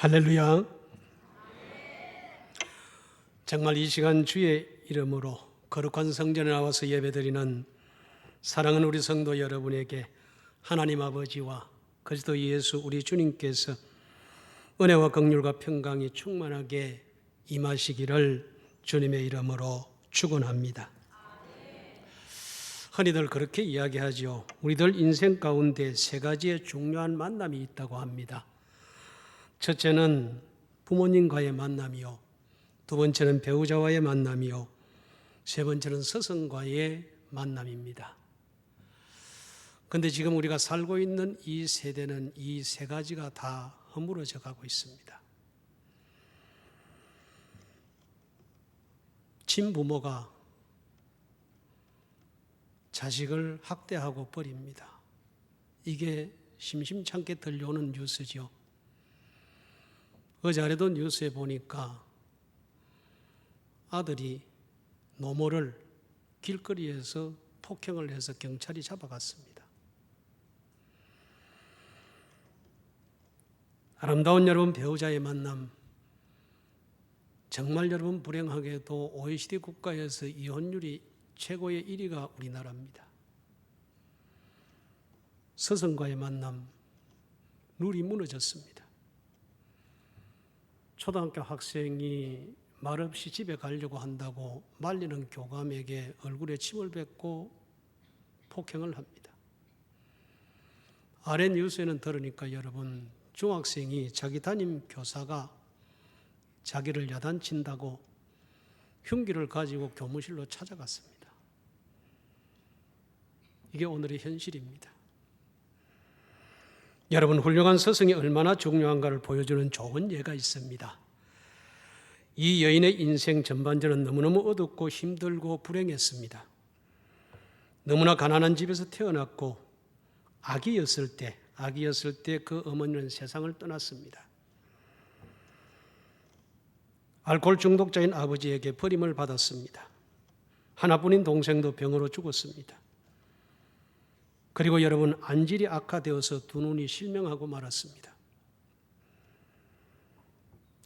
할렐루야. 정말 이 시간 주의 이름으로 거룩한 성전에 나와서 예배드리는 사랑하는 우리 성도 여러분에게 하나님 아버지와 그리스도 예수 우리 주님께서 은혜와 긍휼과 평강이 충만하게 임하시기를 주님의 이름으로 축원합니다. 흔히들 그렇게 이야기하죠. 우리들 인생 가운데 세 가지의 중요한 만남이 있다고 합니다. 첫째는 부모님과의 만남이요, 두 번째는 배우자와의 만남이요, 세 번째는 스승과의 만남입니다. 그런데 지금 우리가 살고 있는 이 세대는 이 세 가지가 다 허물어져 가고 있습니다. 친부모가 자식을 학대하고 버립니다. 이게 심심찮게 들려오는 뉴스죠. 어제도 뉴스에 보니까 아들이 노모를 길거리에서 폭행을 해서 경찰이 잡아갔습니다. 아름다운 여러분, 배우자의 만남, 정말 여러분 불행하게도 OECD 국가에서 이혼율이 최고의 1위가 우리나라입니다. 스승과의 만남, 룰이 무너졌습니다. 초등학교 학생이 말없이 집에 가려고 한다고 말리는 교감에게 얼굴에 침을 뱉고 폭행을 합니다. 아래 뉴스에는 들으니까 여러분, 중학생이 자기 담임 교사가 자기를 야단친다고 흉기를 가지고 교무실로 찾아갔습니다. 이게 오늘의 현실입니다. 여러분, 훌륭한 스승이 얼마나 중요한가를 보여주는 좋은 예가 있습니다. 이 여인의 인생 전반전은 너무너무 어둡고 힘들고 불행했습니다. 너무나 가난한 집에서 태어났고 아기였을 때 그 어머니는 세상을 떠났습니다. 알코올 중독자인 아버지에게 버림을 받았습니다. 하나뿐인 동생도 병으로 죽었습니다. 그리고 여러분, 안질이 악화되어서 두 눈이 실명하고 말았습니다.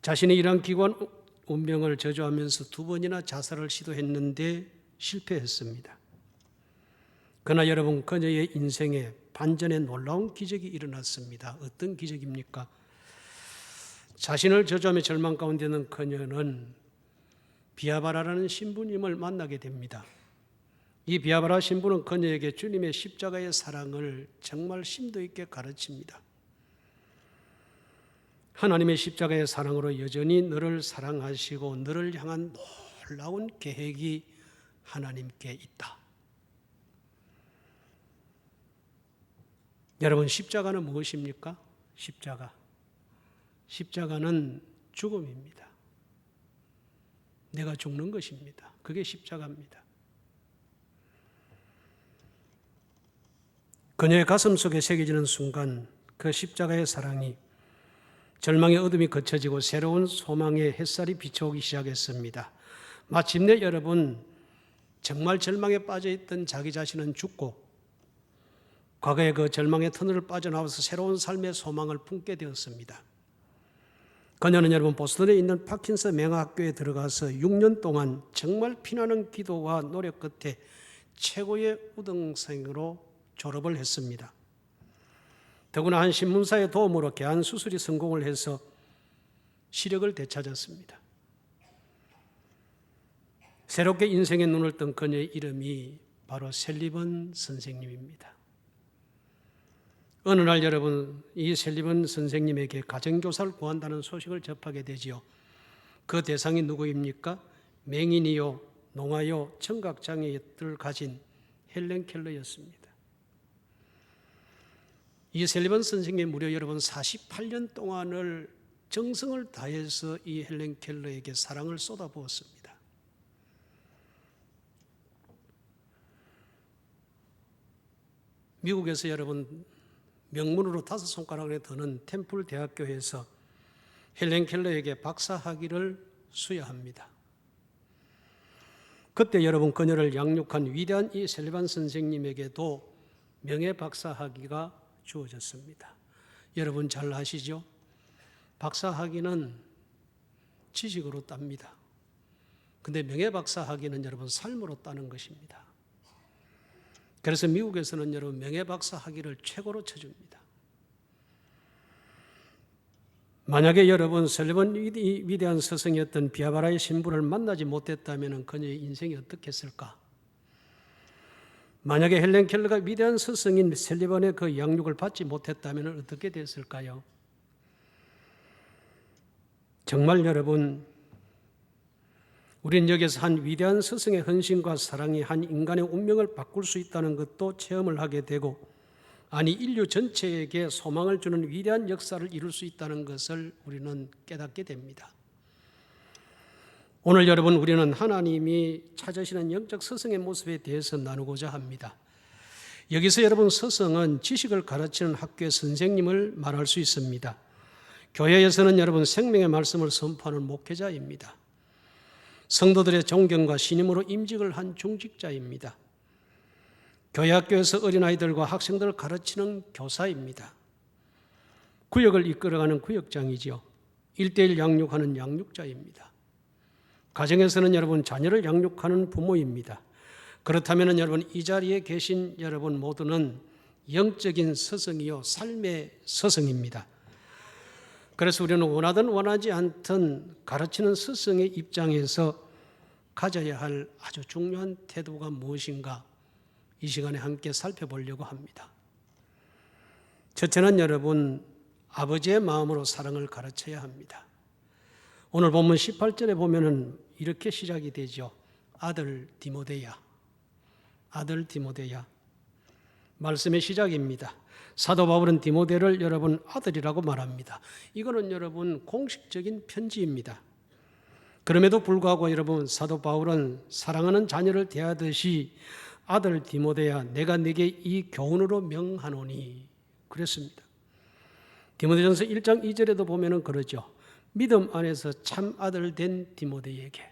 자신의 이러한 기관 운명을 저주하면서 두 번이나 자살을 시도했는데 실패했습니다. 그러나 여러분, 그녀의 인생에 반전의 놀라운 기적이 일어났습니다. 어떤 기적입니까? 자신을 저주하며 절망 가운데 있는 그녀는 비아바라라는 신부님을 만나게 됩니다. 이 비아바라 신부는 그녀에게 주님의 십자가의 사랑을 정말 심도 있게 가르칩니다. 하나님의 십자가의 사랑으로 여전히 너를 사랑하시고 너를 향한 놀라운 계획이 하나님께 있다. 여러분, 십자가는 무엇입니까? 십자가는 죽음입니다. 내가 죽는 것입니다. 그게 십자가입니다. 그녀의 가슴 속에 새겨지는 순간 그 십자가의 사랑이 절망의 어둠이 거쳐지고 새로운 소망의 햇살이 비춰오기 시작했습니다. 마침내 여러분, 정말 절망에 빠져있던 자기 자신은 죽고 과거의 그 절망의 터널을 빠져나와서 새로운 삶의 소망을 품게 되었습니다. 그녀는 여러분, 보스턴에 있는 파킨스 맹학교에 들어가서 6년 동안 정말 피나는 기도와 노력 끝에 최고의 우등생으로 졸업을 했습니다. 더구나 한 신문사의 도움으로 개안 수술이 성공을 해서 시력을 되찾았습니다. 새롭게 인생의 눈을 뜬 그녀의 이름이 바로 셀리번 선생님입니다. 어느 날 여러분, 이 셀리번 선생님에게 가정교사를 구한다는 소식을 접하게 되지요. 그 대상이 누구입니까? 맹인이요, 농아요, 청각장애를 가진 헬렌 켈러였습니다. 이 셀리번 선생님이 무려 여러분 48년 동안을 정성을 다해서 이 헬렌 켈러에게 사랑을 쏟아부었습니다. 미국에서 여러분 명문으로 5손가락에 드는 템플 대학교에서 헬렌 켈러에게 박사학위를 수여합니다. 그때 여러분, 그녀를 양육한 위대한 이 셀리번 선생님에게도 명예 박사학위가 주어졌습니다. 여러분 잘 아시죠? 박사 학위는 지식으로 땁니다. 근데 명예박사 학위는 여러분 삶으로 따는 것입니다. 그래서 미국에서는 여러분 명예박사 학위를 최고로 쳐줍니다. 만약에 여러분 설리번 위대한 스승이었던 비아바라의 신부를 만나지 못했다면 그녀의 인생이 어떻겠을까? 만약에 헬렌 켈러가 위대한 스승인 설리번의 그 양육을 받지 못했다면 어떻게 됐을까요? 정말 여러분, 우리는 여기서 한 위대한 스승의 헌신과 사랑이 한 인간의 운명을 바꿀 수 있다는 것도 체험을 하게 되고, 아니 인류 전체에게 소망을 주는 위대한 역사를 이룰 수 있다는 것을 우리는 깨닫게 됩니다. 오늘 여러분, 우리는 하나님이 찾으시는 영적 스승의 모습에 대해서 나누고자 합니다. 여기서 여러분, 스승은 지식을 가르치는 학교의 선생님을 말할 수 있습니다. 교회에서는 여러분 생명의 말씀을 선포하는 목회자입니다. 성도들의 존경과 신임으로 임직을 한 중직자입니다. 교회 학교에서 어린아이들과 학생들을 가르치는 교사입니다. 구역을 이끌어가는 구역장이지요. 1:1 양육하는 양육자입니다. 가정에서는 여러분 자녀를 양육하는 부모입니다. 그렇다면 여러분 이 자리에 계신 여러분 모두는 영적인 스승이요 삶의 스승입니다. 그래서 우리는 원하든 원하지 않든 가르치는 스승의 입장에서 가져야 할 아주 중요한 태도가 무엇인가 이 시간에 함께 살펴보려고 합니다. 첫째는 여러분 아버지의 마음으로 사랑을 가르쳐야 합니다. 오늘 본문 18절에 보면은 이렇게 시작이 되죠. 아들 디모데야, 아들 디모데야. 말씀의 시작입니다. 사도 바울은 디모데를 여러분 아들이라고 말합니다. 이거는 여러분 공식적인 편지입니다. 그럼에도 불구하고 여러분 사도 바울은 사랑하는 자녀를 대하듯이 아들 디모데야 내가 네게 이 교훈으로 명하노니 그랬습니다. 디모데전서 1장 2절에도 보면은 그러죠. 믿음 안에서 참 아들 된 디모데에게.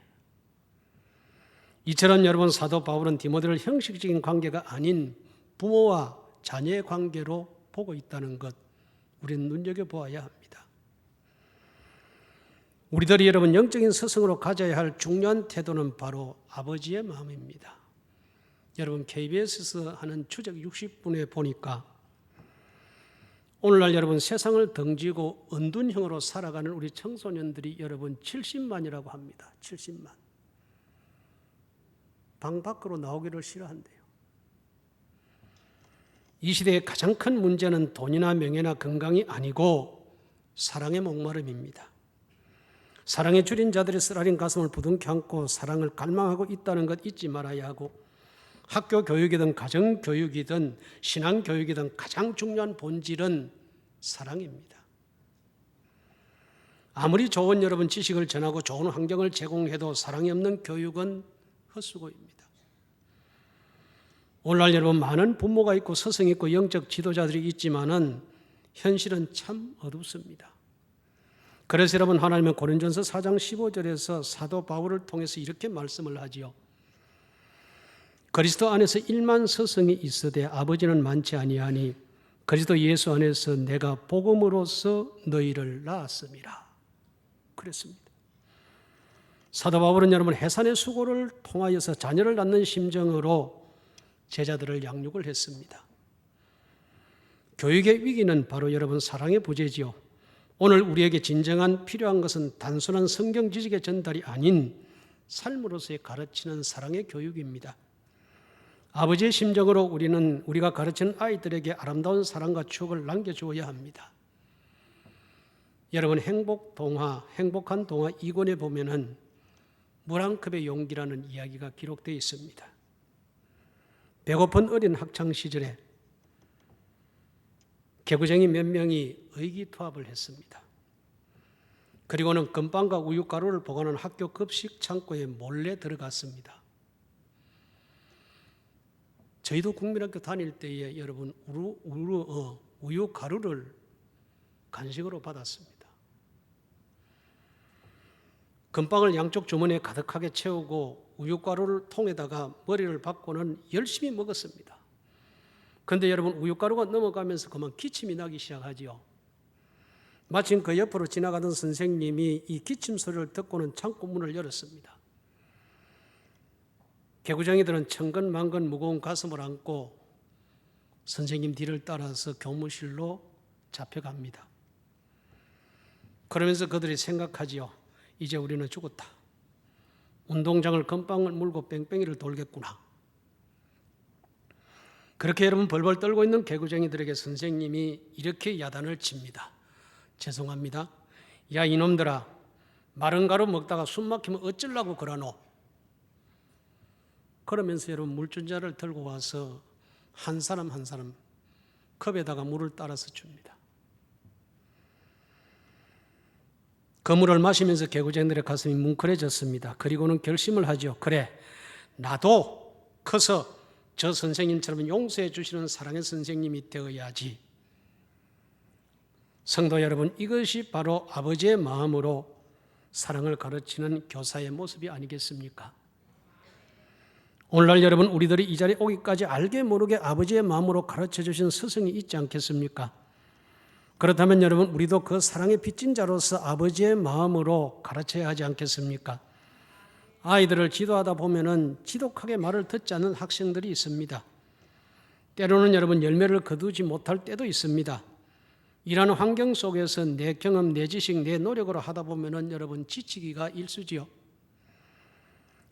이처럼 여러분 사도 바울은 디모데를 형식적인 관계가 아닌 부모와 자녀의 관계로 보고 있다는 것 우리는 눈여겨보아야 합니다. 우리들이 여러분 영적인 스승으로 가져야 할 중요한 태도는 바로 아버지의 마음입니다. 여러분 KBS에서 하는 추적 60분에 보니까 오늘날 여러분 세상을 덩지고 은둔형으로 살아가는 우리 청소년들이 여러분 70만이라고 합니다. 70만. 방 밖으로 나오기를 싫어한대요. 이 시대의 가장 큰 문제는 돈이나 명예나 건강이 아니고 사랑의 목마름입니다. 사랑에 줄인 자들의 쓰라린 가슴을 부둥켜 안고 사랑을 갈망하고 있다는 것 잊지 말아야 하고 학교 교육이든 가정 교육이든 신앙 교육이든 가장 중요한 본질은 사랑입니다. 아무리 좋은 여러분 지식을 전하고 좋은 환경을 제공해도 사랑이 없는 교육은 헛수고입니다. 오늘날 여러분 많은 부모가 있고 스승이 있고 영적 지도자들이 있지만은 현실은 참 어둡습니다. 그래서 여러분 하나님은 고린전서 4장 15절에서 사도 바울을 통해서 이렇게 말씀을 하지요. 그리스도 안에서 1만 스승이 있으되 아버지는 많지 아니하니 그리스도 예수 안에서 내가 복음으로써 너희를 낳았음이라. 그랬습니다. 사도 바울은 여러분 해산의 수고를 통하여서 자녀를 낳는 심정으로 제자들을 양육을 했습니다. 교육의 위기는 바로 여러분 사랑의 부재지요. 오늘 우리에게 진정한 필요한 것은 단순한 성경 지식의 전달이 아닌 삶으로서의 가르치는 사랑의 교육입니다. 아버지의 심정으로 우리가 가르치는 아이들에게 아름다운 사랑과 추억을 남겨주어야 합니다. 여러분 행복한 동화 2권에 보면은 물 한 컵의 용기라는 이야기가 기록되어 있습니다. 배고픈 어린 학창 시절에 개구쟁이 몇 명이 의기투합을 했습니다. 그리고는 건빵과 우유가루를 보관하는 학교 급식 창고에 몰래 들어갔습니다. 저희도 국민학교 다닐 때에 여러분 우유가루를 간식으로 받았습니다. 건빵을 양쪽 주머니에 가득하게 채우고 우유가루를 통에다가 머리를 박고는 열심히 먹었습니다. 그런데 여러분 우유가루가 넘어가면서 그만 기침이 나기 시작하지요. 마침 그 옆으로 지나가던 선생님이 이 기침 소리를 듣고는 창고 문을 열었습니다. 개구쟁이들은 천근만근 무거운 가슴을 안고 선생님 뒤를 따라서 교무실로 잡혀갑니다. 그러면서 그들이 생각하지요. 이제 우리는 죽었다. 운동장을 건빵을 물고 뺑뺑이를 돌겠구나. 그렇게 여러분 벌벌 떨고 있는 개구쟁이들에게 선생님이 이렇게 야단을 칩니다. 죄송합니다. 야 이놈들아, 마른 가루 먹다가 숨 막히면 어쩌려고 그러노? 그러면서 여러분 물준자를 들고 와서 한 사람 한 사람 컵에다가 물을 따라서 줍니다. 그 물을 마시면서 개구쟁이들의 가슴이 뭉클해졌습니다. 그리고는 결심을 하죠. 그래, 나도 커서 저 선생님처럼 용서해 주시는 사랑의 선생님이 되어야지. 성도 여러분, 이것이 바로 아버지의 마음으로 사랑을 가르치는 교사의 모습이 아니겠습니까? 오늘날 여러분, 우리들이 이 자리에 오기까지 알게 모르게 아버지의 마음으로 가르쳐 주신 스승이 있지 않겠습니까? 그렇다면 여러분, 우리도 그 사랑의 빚진 자로서 아버지의 마음으로 가르쳐야 하지 않겠습니까? 아이들을 지도하다 보면은 지독하게 말을 듣지 않는 학생들이 있습니다. 때로는 여러분 열매를 거두지 못할 때도 있습니다. 이러한 환경 속에서 내 경험, 내 지식, 내 노력으로 하다 보면은 여러분 지치기가 일쑤지요.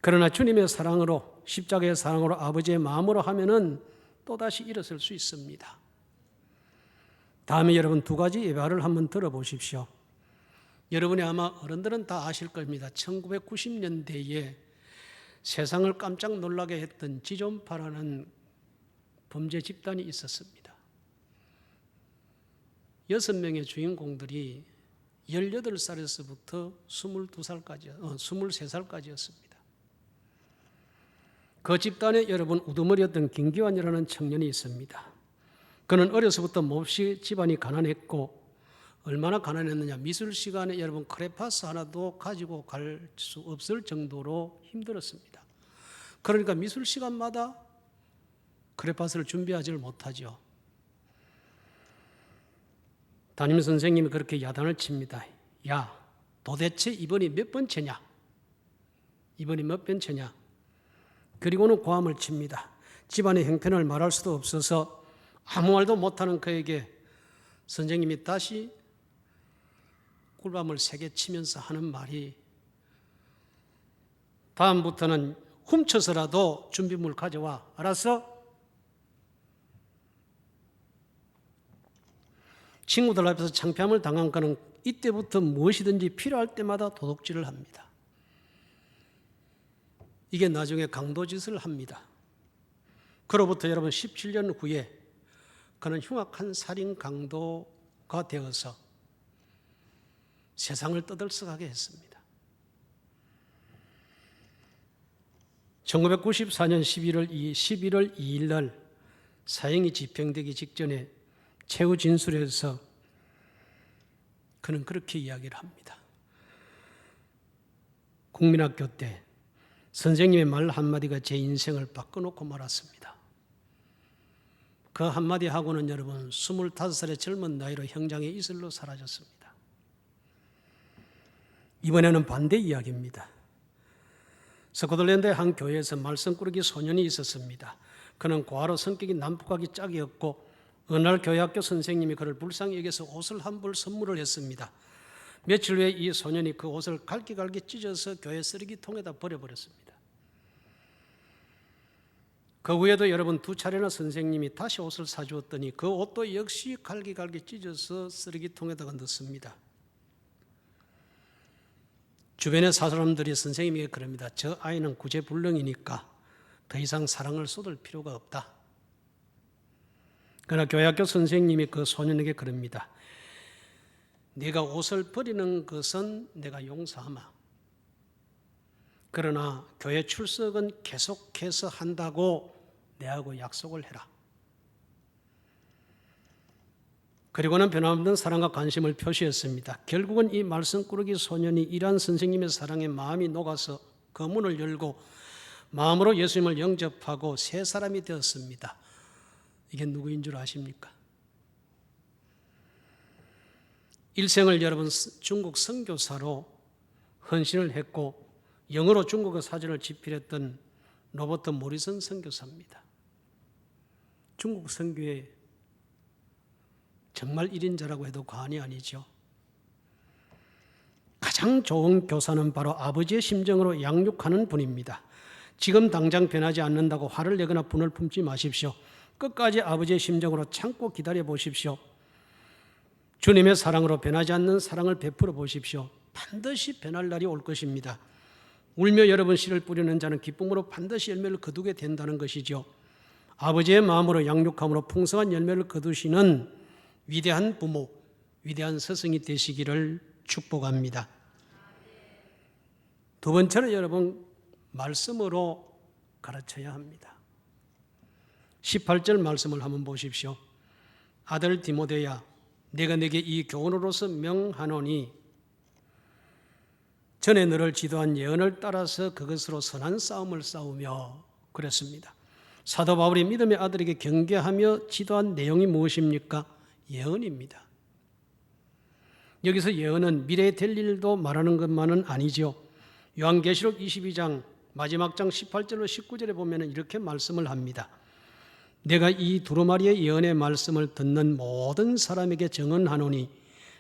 그러나 주님의 사랑으로, 십자가의 사랑으로, 아버지의 마음으로 하면은 또다시 일어설 수 있습니다. 다음에 여러분 두 가지 예화를 한번 들어보십시오. 여러분이 아마 어른들은 다 아실 겁니다. 1990년대에 세상을 깜짝 놀라게 했던 지존파라는 범죄 집단이 있었습니다. 6명의 주인공들이 18살에서부터 23살까지였습니다. 그 집단에 여러분 우두머리였던 김기환이라는 청년이 있습니다. 그는 어려서부터 몹시 집안이 가난했고 얼마나 가난했느냐, 미술 시간에 여러분 크레파스 하나도 가지고 갈 수 없을 정도로 힘들었습니다. 그러니까 미술 시간마다 크레파스를 준비하지를 못하죠. 담임 선생님이 그렇게 야단을 칩니다. 야, 도대체 이번이 몇 번째냐? 이번이 몇 번째냐? 그리고는 고함을 칩니다. 집안의 형편을 말할 수도 없어서 아무 말도 못하는 그에게 선생님이 다시 꿀밤을 세게 치면서 하는 말이, 다음부터는 훔쳐서라도 준비물 가져와. 알았어? 친구들 앞에서 창피함을 당한 그는 이때부터 무엇이든지 필요할 때마다 도둑질을 합니다. 이게 나중에 강도짓을 합니다. 그로부터 여러분 17년 후에 그는 흉악한 살인 강도가 되어서 세상을 떠들썩하게 했습니다. 1994년 11월 2일 날 사형이 집행되기 직전에 최후 진술에서 그는 그렇게 이야기를 합니다. 국민학교 때 선생님의 말 한마디가 제 인생을 바꿔놓고 말았습니다. 그 한마디 하고는 여러분 25살의 젊은 나이로 형장의 이슬로 사라졌습니다. 이번에는 반대 이야기입니다. 스코틀랜드의 한 교회에서 말썽꾸러기 소년이 있었습니다. 그는 고아로 성격이 난폭하기 짝이었고 어느 날 교회 학교 선생님이 그를 불쌍히 여겨서 옷을 한 벌 선물을 했습니다. 며칠 후에 이 소년이 그 옷을 갈기갈기 찢어서 교회 쓰레기통에다 버려버렸습니다. 그 후에도 여러분 두 차례나 선생님이 다시 옷을 사주었더니 그 옷도 역시 갈기갈기 찢어서 쓰레기통에다가 넣습니다. 주변의 사람들이 선생님에게 그럽니다. 저 아이는 구제불능이니까 더 이상 사랑을 쏟을 필요가 없다. 그러나 교회학교 선생님이 그 소년에게 그럽니다. 네가 옷을 버리는 것은 내가 용서하마. 그러나 교회 출석은 계속해서 한다고 내하고 약속을 해라. 그리고는 변함없는 사랑과 관심을 표시했습니다. 결국은 이 말썽꾸러기 소년이 이러한 선생님의 사랑에 마음이 녹아서 그 문을 열고 마음으로 예수님을 영접하고 새 사람이 되었습니다. 이게 누구인 줄 아십니까? 일생을 여러분 중국 선교사로 헌신을 했고 영어로 중국어 사전을 집필했던 로버트 모리슨 선교사입니다. 중국 선교의 정말 1인자라고 해도 과언이 아니죠. 가장 좋은 교사는 바로 아버지의 심정으로 양육하는 분입니다. 지금 당장 변하지 않는다고 화를 내거나 분을 품지 마십시오. 끝까지 아버지의 심정으로 참고 기다려 보십시오. 주님의 사랑으로 변하지 않는 사랑을 베풀어 보십시오. 반드시 변할 날이 올 것입니다. 울며 여러분 씨를 뿌리는 자는 기쁨으로 반드시 열매를 거두게 된다는 것이죠. 아버지의 마음으로 양육함으로 풍성한 열매를 거두시는 위대한 부모, 위대한 스승이 되시기를 축복합니다. 두 번째로 여러분 말씀으로 가르쳐야 합니다. 18절 말씀을 한번 보십시오. 아들 디모데야, 내가 네게 이 교훈으로서 명하노니 전에 너를 지도한 예언을 따라서 그것으로 선한 싸움을 싸우며 그랬습니다. 사도 바울이 믿음의 아들에게 경계하며 지도한 내용이 무엇입니까? 예언입니다. 여기서 예언은 미래에 될 일도 말하는 것만은 아니죠. 요한계시록 22장 마지막 장 18절로 19절에 보면 이렇게 말씀을 합니다. 내가 이 두루마리의 예언의 말씀을 듣는 모든 사람에게 증언하노니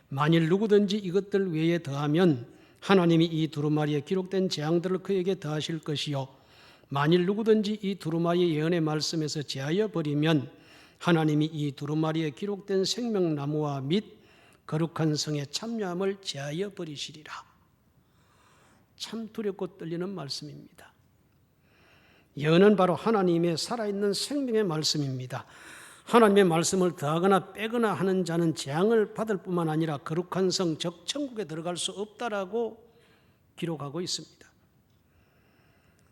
만일 누구든지 이것들 외에 더하면 하나님이 이 두루마리에 기록된 재앙들을 그에게 더하실 것이요 만일 누구든지 이 두루마리의 예언의 말씀에서 제하여 버리면 하나님이 이 두루마리에 기록된 생명나무와 및 거룩한 성의 참여함을 제하여 버리시리라. 참 두렵고 떨리는 말씀입니다. 예언은 바로 하나님의 살아있는 생명의 말씀입니다. 하나님의 말씀을 더하거나 빼거나 하는 자는 재앙을 받을 뿐만 아니라 거룩한 성, 즉 천국에 들어갈 수 없다라고 기록하고 있습니다.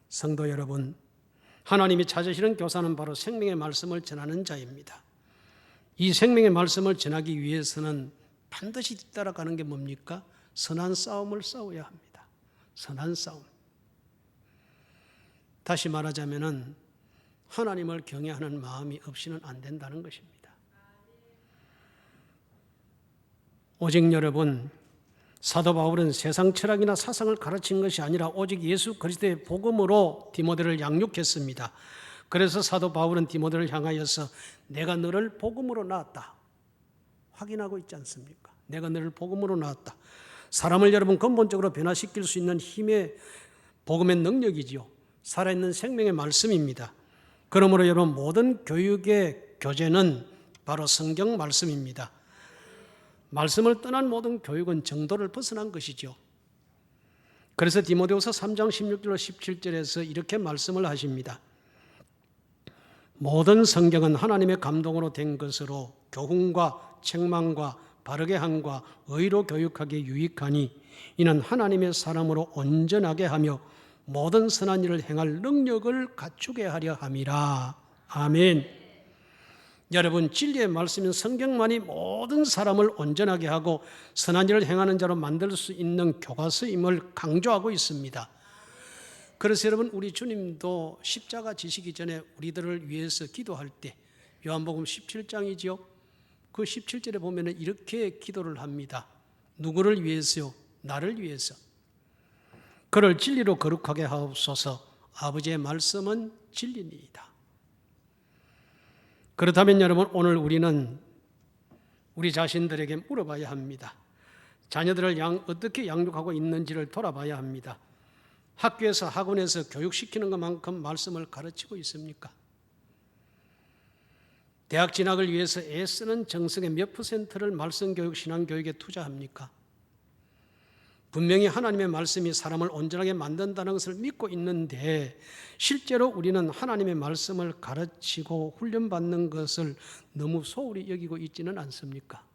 성도 여러분, 하나님이 찾으시는 교사는 바로 생명의 말씀을 전하는 자입니다. 이 생명의 말씀을 전하기 위해서는 반드시 뒤따라가는 게 뭡니까? 선한 싸움을 싸워야 합니다. 선한 싸움. 다시 말하자면 하나님을 경외하는 마음이 없이는 안 된다는 것입니다. 오직 여러분, 사도 바울은 세상 철학이나 사상을 가르친 것이 아니라 오직 예수 그리스도의 복음으로 디모데를 양육했습니다. 그래서 사도 바울은 디모데를 향하여서 내가 너를 복음으로 낳았다. 확인하고 있지 않습니까? 내가 너를 복음으로 낳았다. 사람을 여러분 근본적으로 변화시킬 수 있는 힘의 복음의 능력이지요. 살아있는 생명의 말씀입니다. 그러므로 여러분 모든 교육의 교재는 바로 성경 말씀입니다. 말씀을 떠난 모든 교육은 정도를 벗어난 것이죠. 그래서 디모데후서 3장 16절로 17절에서 이렇게 말씀을 하십니다. 모든 성경은 하나님의 감동으로 된 것으로 교훈과 책망과 바르게 함과 의로 교육하기에 유익하니 이는 하나님의 사람으로 온전하게 하며 모든 선한 일을 행할 능력을 갖추게 하려 함이라. 아멘. 여러분, 진리의 말씀인 성경만이 모든 사람을 온전하게 하고 선한 일을 행하는 자로 만들 수 있는 교과서임을 강조하고 있습니다. 그래서 여러분, 우리 주님도 십자가 지시기 전에 우리들을 위해서 기도할 때 요한복음 17장이지요. 그 17절에 보면 이렇게 기도를 합니다. 누구를 위해서요? 나를 위해서. 그를 진리로 거룩하게 하옵소서. 아버지의 말씀은 진리니이다. 그렇다면 여러분, 오늘 우리는 우리 자신들에게 물어봐야 합니다. 자녀들을 어떻게 양육하고 있는지를 돌아봐야 합니다. 학교에서 학원에서 교육시키는 것만큼 말씀을 가르치고 있습니까? 대학 진학을 위해서 애쓰는 정성의 몇 %를 말씀교육, 신앙교육에 투자합니까? 분명히 하나님의 말씀이 사람을 온전하게 만든다는 것을 믿고 있는데 실제로 우리는 하나님의 말씀을 가르치고 훈련받는 것을 너무 소홀히 여기고 있지는 않습니까?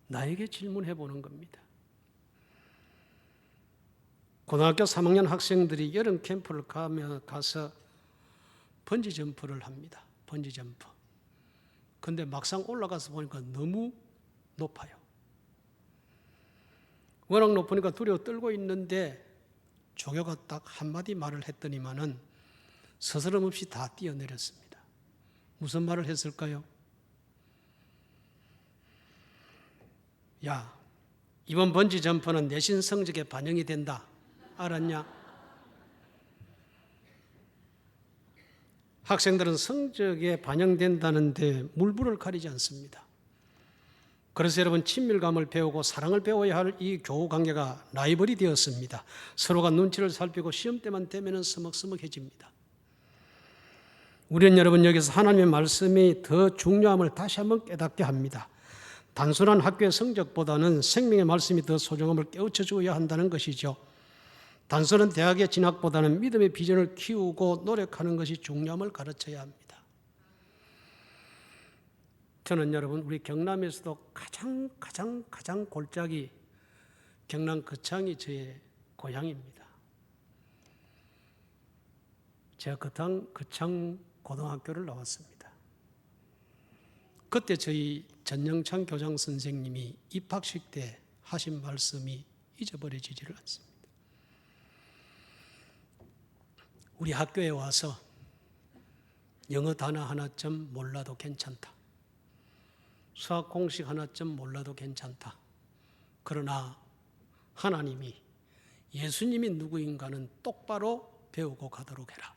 나에게 질문해 보는 겁니다. 고등학교 3학년 학생들이 여름 캠프를 가서 번지점프를 합니다. 번지점프. 근데 막상 올라가서 보니까 너무 높아요. 워낙 높으니까 두려워 떨고 있는데 조교가 딱 한마디 말을 했더니만은 스스럼 없이 다 뛰어내렸습니다. 무슨 말을 했을까요? 야, 이번 번지 점프는 내신 성적에 반영이 된다. 알았냐? 학생들은 성적에 반영된다는데 물불을 가리지 않습니다. 그래서 여러분, 친밀감을 배우고 사랑을 배워야 할 이 교우 관계가 라이벌이 되었습니다. 서로가 눈치를 살피고 시험 때만 되면 서먹서먹해집니다. 우리는 여러분, 여기서 하나님의 말씀이 더 중요함을 다시 한번 깨닫게 합니다. 단순한 학교의 성적보다는 생명의 말씀이 더 소중함을 깨우쳐 주어야 한다는 것이죠. 단순한 대학의 진학보다는 믿음의 비전을 키우고 노력하는 것이 중요함을 가르쳐야 합니다. 저는 여러분, 우리 경남에서도 가장 골짜기 경남 거창이 저의 고향입니다. 제가 거창 고등학교를 나왔습니다. 그때 저희 전영창 교장 선생님이 입학식 때 하신 말씀이 잊어버려지지를 않습니다. 우리 학교에 와서 영어 단어 하나쯤 몰라도 괜찮다. 수학 공식 하나쯤 몰라도 괜찮다. 그러나 하나님이, 예수님이 누구인가는 똑바로 배우고 가도록 해라.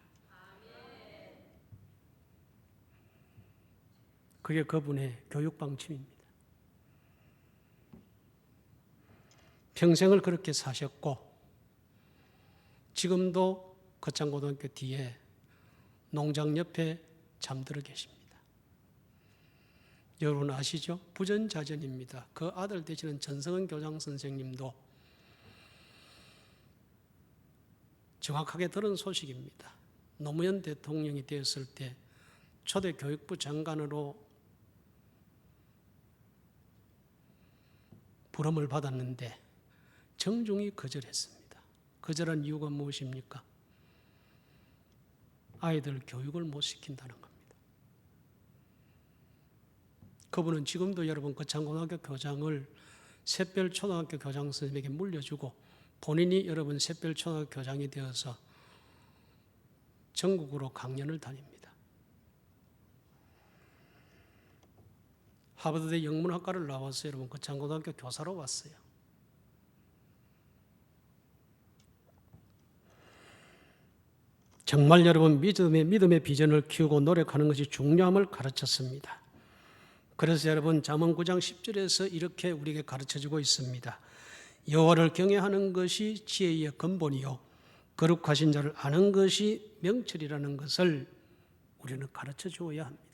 그게 그분의 교육 방침입니다. 평생을 그렇게 사셨고 지금도 거창고등학교 뒤에 농장 옆에 잠들어 계십니다. 여러분 아시죠? 부전자전입니다. 그 아들 되시는 전성은 교장 선생님도 정확하게 들은 소식입니다. 노무현 대통령이 되었을 때 초대 교육부 장관으로 부름을 받았는데 정중히 거절했습니다. 거절한 이유가 무엇입니까? 아이들 교육을 못 시킨다는 겁니다. 그분은 지금도 여러분 거창고등학교 교장을 샛별초등학교 교장 선생님에게 물려주고 본인이 여러분 샛별초등학교 교장이 되어서 전국으로 강연을 다닙니다. 하버드대 영문학과를 나와서 여러분 거창고등학교 교사로 왔어요. 정말 여러분 믿음의 비전을 키우고 노력하는 것이 중요함을 가르쳤습니다. 그래서 여러분 잠언 9장 10절에서 이렇게 우리에게 가르쳐주고 있습니다. 여호와를 경외하는 것이 지혜의 근본이요 거룩하신 자를 아는 것이 명철이라는 것을 우리는 가르쳐 주어야 합니다.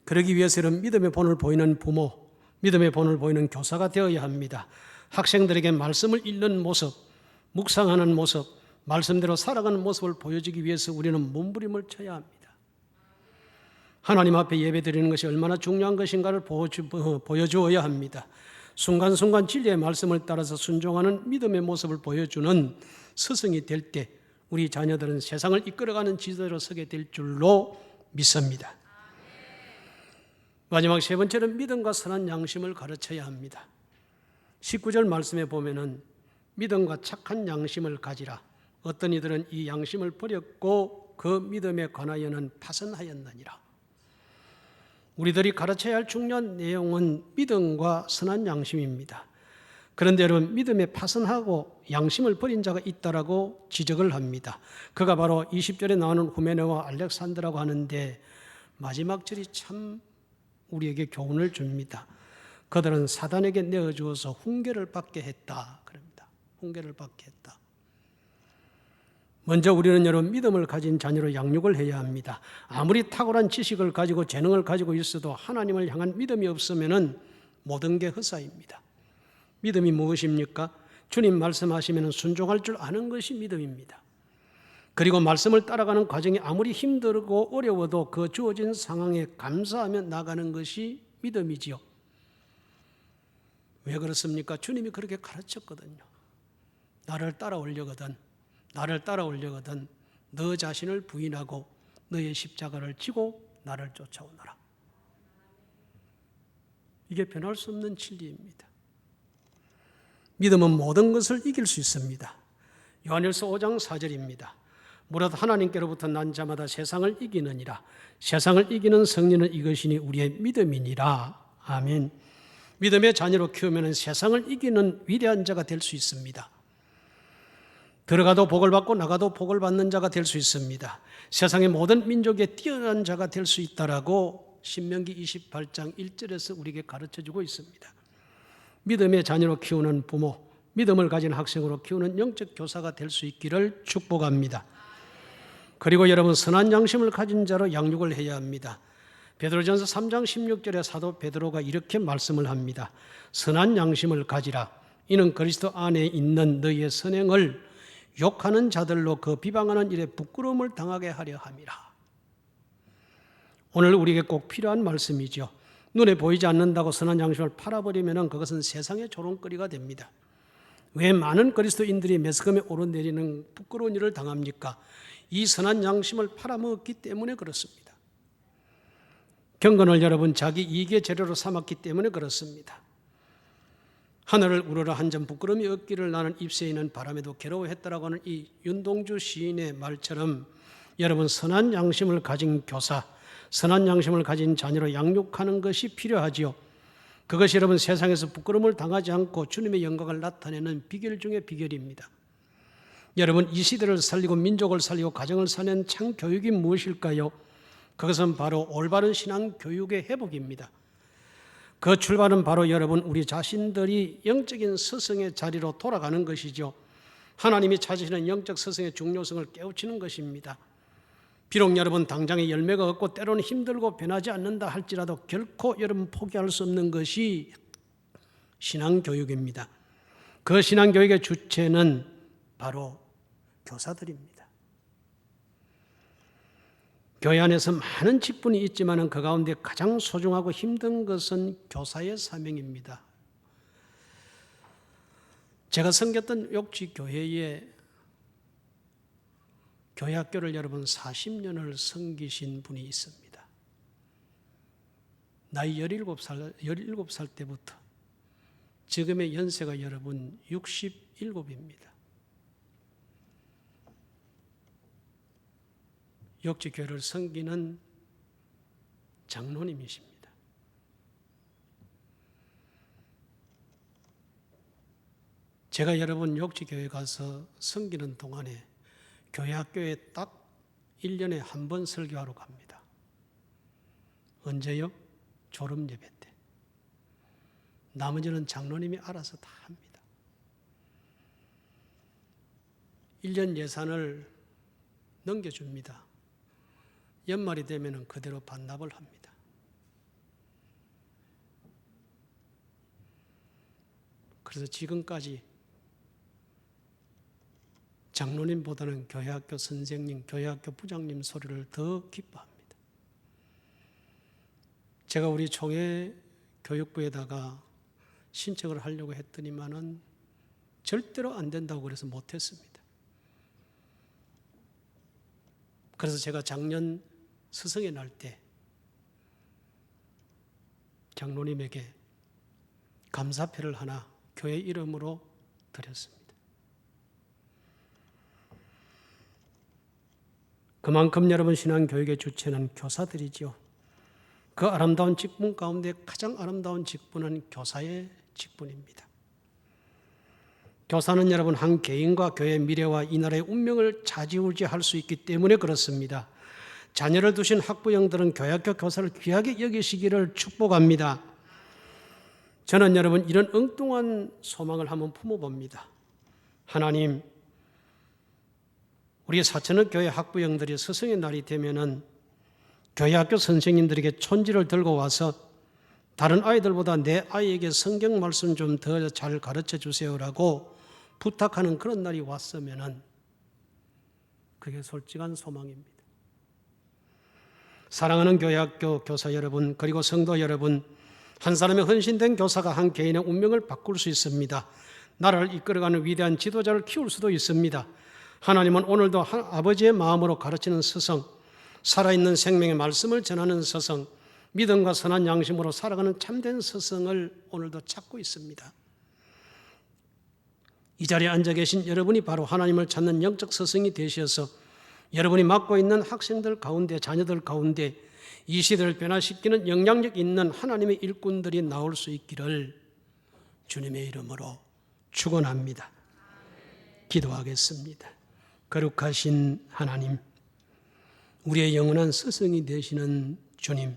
그러기 위해서는 믿음의 본을 보이는 부모, 믿음의 본을 보이는 교사가 되어야 합니다. 학생들에게 말씀을 읽는 모습, 묵상하는 모습, 말씀대로 살아가는 모습을 보여주기 위해서 우리는 몸부림을 쳐야 합니다. 하나님 앞에 예배드리는 것이 얼마나 중요한 것인가를 보여주어야 합니다. 순간순간 진리의 말씀을 따라서 순종하는 믿음의 모습을 보여주는 스승이 될 때 우리 자녀들은 세상을 이끌어가는 지도자로 서게 될 줄로 믿습니다. 마지막 세 번째는 믿음과 선한 양심을 가르쳐야 합니다. 19절 말씀에 보면은 믿음과 착한 양심을 가지라. 어떤 이들은 이 양심을 버렸고 그 믿음에 관하여는 파선하였느니라. 우리들이 가르쳐야 할 중요한 내용은 믿음과 선한 양심입니다. 그런데 여러분 믿음에 파선하고 양심을 버린 자가 있다라고 지적을 합니다. 그가 바로 20절에 나오는 후메네와 알렉산드라고 하는데 마지막 절이 참 우리에게 교훈을 줍니다. 그들은 사단에게 내어주어서 훈계를 받게 했다. 그럽니다. 훈계를 받게 했다. 먼저 우리는 여러분 믿음을 가진 자녀로 양육을 해야 합니다. 아무리 탁월한 지식을 가지고 재능을 가지고 있어도 하나님을 향한 믿음이 없으면 모든 게 헛사입니다. 믿음이 무엇입니까? 주님 말씀하시면 순종할 줄 아는 것이 믿음입니다. 그리고 말씀을 따라가는 과정이 아무리 힘들고 어려워도 그 주어진 상황에 감사하며 나가는 것이 믿음이지요. 왜 그렇습니까? 주님이 그렇게 가르쳤거든요. 나를 따라오려거든 너 자신을 부인하고 너의 십자가를 지고 나를 쫓아오너라. 이게 변할 수 없는 진리입니다. 믿음은 모든 것을 이길 수 있습니다. 요한일서 5장 4절입니다. 무릇 하나님께로부터 난 자마다 세상을 이기느니라. 세상을 이기는 승리는 이것이니 우리의 믿음이니라. 아멘. 믿음의 자녀로 키우면 세상을 이기는 위대한 자가 될 수 있습니다. 들어가도 복을 받고 나가도 복을 받는 자가 될 수 있습니다. 세상의 모든 민족에 뛰어난 자가 될 수 있다라고 신명기 28장 1절에서 우리에게 가르쳐주고 있습니다. 믿음의 자녀로 키우는 부모, 믿음을 가진 학생으로 키우는 영적 교사가 될 수 있기를 축복합니다. 그리고 여러분, 선한 양심을 가진 자로 양육을 해야 합니다. 베드로전서 3장 16절에 사도 베드로가 이렇게 말씀을 합니다. 선한 양심을 가지라. 이는 그리스도 안에 있는 너희의 선행을 욕하는 자들로 그 비방하는 일에 부끄러움을 당하게 하려 함이라. 오늘 우리에게 꼭 필요한 말씀이죠. 눈에 보이지 않는다고 선한 양심을 팔아버리면 그것은 세상의 조롱거리가 됩니다. 왜 많은 그리스도인들이 매스컴에 오르내리는 부끄러운 일을 당합니까? 이 선한 양심을 팔아먹었기 때문에 그렇습니다. 경건을 여러분 자기 이익의 재료로 삼았기 때문에 그렇습니다. 하늘을 우러러 한 점 부끄러움이 없기를 나는 잎새 있는 바람에도 괴로워했다라고 하는 이 윤동주 시인의 말처럼 여러분, 선한 양심을 가진 교사, 선한 양심을 가진 자녀로 양육하는 것이 필요하지요. 그것이 여러분 세상에서 부끄러움을 당하지 않고 주님의 영광을 나타내는 비결 중의 비결입니다. 여러분, 이 시대를 살리고 민족을 살리고 가정을 살리는 참 교육이 무엇일까요? 그것은 바로 올바른 신앙 교육의 회복입니다. 그 출발은 바로 여러분 우리 자신들이 영적인 스승의 자리로 돌아가는 것이죠. 하나님이 찾으시는 영적 스승의 중요성을 깨우치는 것입니다. 비록 여러분 당장에 열매가 없고 때로는 힘들고 변하지 않는다 할지라도 결코 여러분 포기할 수 없는 것이 신앙교육입니다. 그 신앙교육의 주체는 바로 교사들입니다. 교회 안에서 많은 직분이 있지만 그 가운데 가장 소중하고 힘든 것은 교사의 사명입니다. 제가 섬겼던 욕지교회에 교회학교를 여러분 40년을 섬기신 분이 있습니다. 나이 17살 때부터 지금의 연세가 여러분 67입니다. 욕지교회를 섬기는 장로님이십니다. 제가 여러분 욕지교회 가서 섬기는 동안에 교회 학교에 딱 1년에 한 번 설교하러 갑니다. 언제요? 졸업 예배 때. 나머지는 장로님이 알아서 다 합니다. 1년 예산을 넘겨줍니다. 연말이 되면 그대로 반납을 합니다. 그래서 지금까지 장로님보다는 교회학교 선생님, 교회학교 부장님 소리를 더 기뻐합니다. 제가 우리 총회 교육부에다가 신청을 하려고 했더니만은 절대로 안 된다고 그래서 못했습니다. 그래서 제가 작년 스승의 날 때 장로님에게 감사패를 하나 교회 이름으로 드렸습니다. 그만큼 여러분 신앙교육의 주체는 교사들이죠. 그 아름다운 직분 가운데 가장 아름다운 직분은 교사의 직분입니다. 교사는 여러분 한 개인과 교회의 미래와 이 나라의 운명을 좌지우지할 수 있기 때문에 그렇습니다. 자녀를 두신 학부형들은 교회학교 교사를 귀하게 여기시기를 축복합니다. 저는 여러분 이런 엉뚱한 소망을 한번 품어봅니다. 하나님, 우리 사천의 교회 학부형들이 스승의 날이 되면은 교회학교 선생님들에게 촌지를 들고 와서 다른 아이들보다 내 아이에게 성경 말씀 좀 더 잘 가르쳐 주세요라고 부탁하는 그런 날이 왔으면은 그게 솔직한 소망입니다. 사랑하는 교회학교 교사 여러분, 그리고 성도 여러분, 한 사람의 헌신된 교사가 한 개인의 운명을 바꿀 수 있습니다. 나라를 이끌어가는 위대한 지도자를 키울 수도 있습니다. 하나님은 오늘도 아버지의 마음으로 가르치는 스승, 살아있는 생명의 말씀을 전하는 스승, 믿음과 선한 양심으로 살아가는 참된 스승을 오늘도 찾고 있습니다. 이 자리에 앉아 계신 여러분이 바로 하나님을 찾는 영적 스승이 되셔서 여러분이 맡고 있는 학생들 가운데, 자녀들 가운데 이 시대를 변화시키는 영향력 있는 하나님의 일꾼들이 나올 수 있기를 주님의 이름으로 축원합니다. 기도하겠습니다. 거룩하신 하나님, 우리의 영원한 스승이 되시는 주님,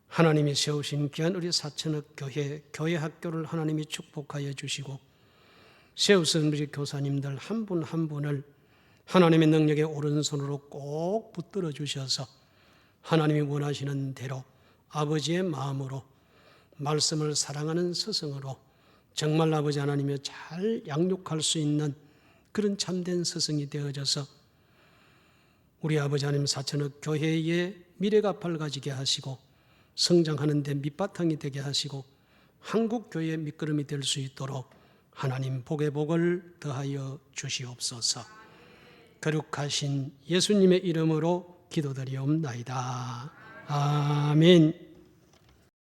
하나님이 세우신 귀한 우리 사천억 교회 학교를 하나님이 축복하여 주시고 세우신 우리 교사님들 한 분 한 분을 하나님의 능력의 오른손으로 꼭 붙들어 주셔서 하나님이 원하시는 대로 아버지의 마음으로 말씀을 사랑하는 스승으로 정말 아버지 하나님이 잘 양육할 수 있는 그런 참된 스승이 되어져서 우리 아버지 하나님 사천억 교회의 미래가 밝아지게 하시고 성장하는 데 밑바탕이 되게 하시고 한국 교회의 밑거름이 될 수 있도록 하나님 복의 복을 더하여 주시옵소서. 거룩하신 예수님의 이름으로 기도드리옵나이다. 아멘.